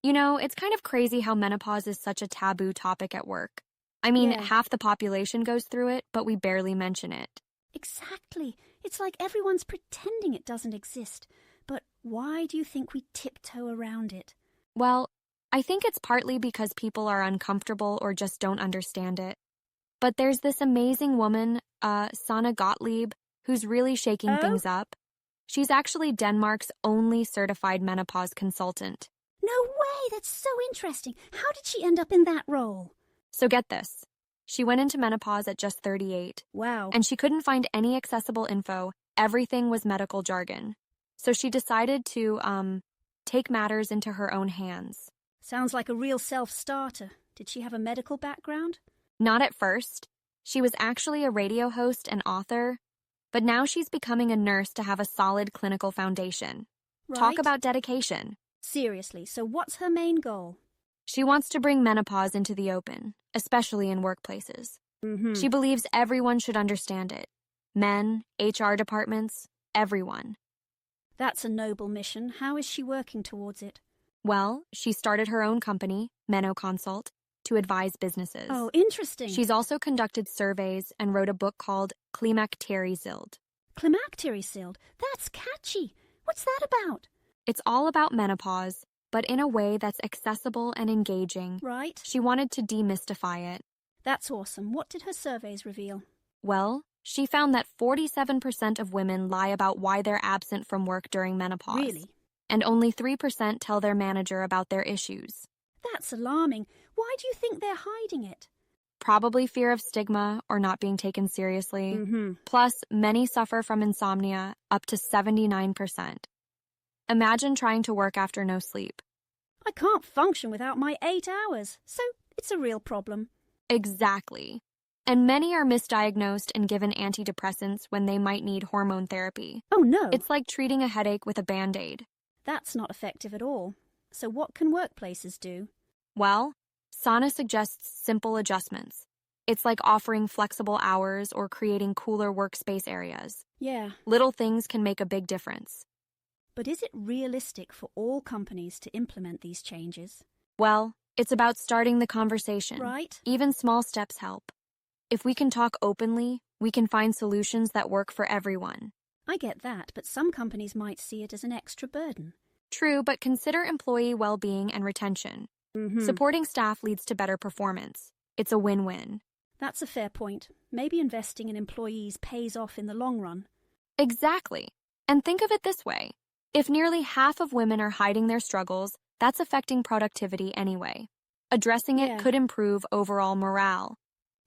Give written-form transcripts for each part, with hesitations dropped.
You know, it's kind of crazy how menopause is such a taboo topic at work. I mean, Yeah, half the population goes through it, but we barely mention it. exactly. It's like everyone's pretending it doesn't exist. But why do you think we tiptoe around it? Well, I think it's partly because people are uncomfortable or just don't understand it. But there's this amazing woman, Sanna Gottlieb, who's really shaking Oh? things up. She's actually Denmark's only certified menopause consultant. No way! That's so interesting. How did she end up in that role? So get this. She went into menopause at just 38, Wow. and she couldn't find any accessible info. Everything was medical jargon. So she decided to, take matters into her own hands. Sounds like a real self-starter. Did she have a medical background? Not at first. She was actually a radio host and author, but now she's becoming a nurse to have a solid clinical foundation. Talk Right. about dedication. Seriously, so what's her main goal? She wants to bring menopause into the open, especially in workplaces. She believes everyone should understand it. Men, HR departments, everyone. That's a noble mission. How is she working towards it? Well, she started her own company, Meno Consult, to advise businesses. Oh, interesting. She's also conducted surveys and wrote a book called Climacterizild. Climacterizild. That's catchy. What's that about? It's all about menopause, but in a way that's accessible and engaging. Right. She wanted to demystify it. That's awesome. What did her surveys reveal? Well, she found that 47% of women lie about why they're absent from work during menopause. Really? And only 3% tell their manager about their issues. That's alarming. Why do you think they're hiding it? Probably fear of stigma or not being taken seriously. Plus, many suffer from insomnia, up to 79%. Imagine trying to work after no sleep. I can't function without my 8 hours, so it's a real problem. Exactly. And many are misdiagnosed and given antidepressants when they might need hormone therapy. Oh no, It's like treating a headache with a Band-Aid. that's not effective at all. So what can workplaces do? Well, Sana suggests simple adjustments. It's like offering flexible hours or creating cooler workspace areas. Yeah, Little things can make a big difference. but is it realistic for all companies to implement these changes? Well, it's about starting the conversation. Right? Even small steps help. If we can talk openly, we can find solutions that work for everyone. I get that, but some companies might see it as an extra burden. True, but consider employee well-being and retention. Supporting staff leads to better performance. It's a win-win. That's a fair point. Maybe investing in employees pays off in the long run. Exactly. And think of it this way. If nearly half of women are hiding their struggles, that's affecting productivity anyway. Addressing it Yeah. could improve overall morale.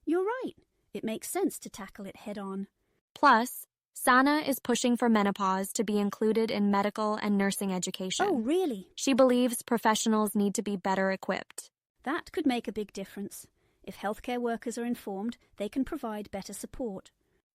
You're right. It makes sense to tackle it head on. Plus, Sana is pushing for menopause to be included in medical and nursing education. Oh, really? She believes professionals need to be better equipped. That could make a big difference. If healthcare workers are informed, they can provide better support.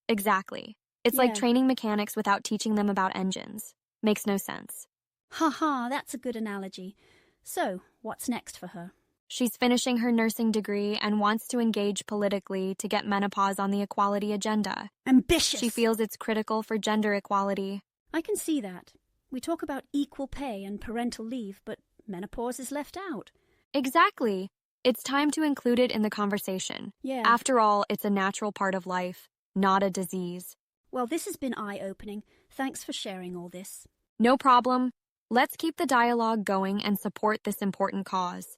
Exactly. It's like Yeah. training mechanics without teaching them about engines. Makes no sense. Haha, that's a good analogy. So, what's next for her? She's finishing her nursing degree and wants to engage politically to get menopause on the equality agenda. Ambitious! She feels it's critical for gender equality. I can see that. We talk about equal pay and parental leave, but menopause is left out. Exactly. It's time to include it in the conversation. Yeah. After all, it's a natural part of life, not a disease. Well, this has been eye-opening. Thanks for sharing all this. No problem. Let's keep the dialogue going and support this important cause.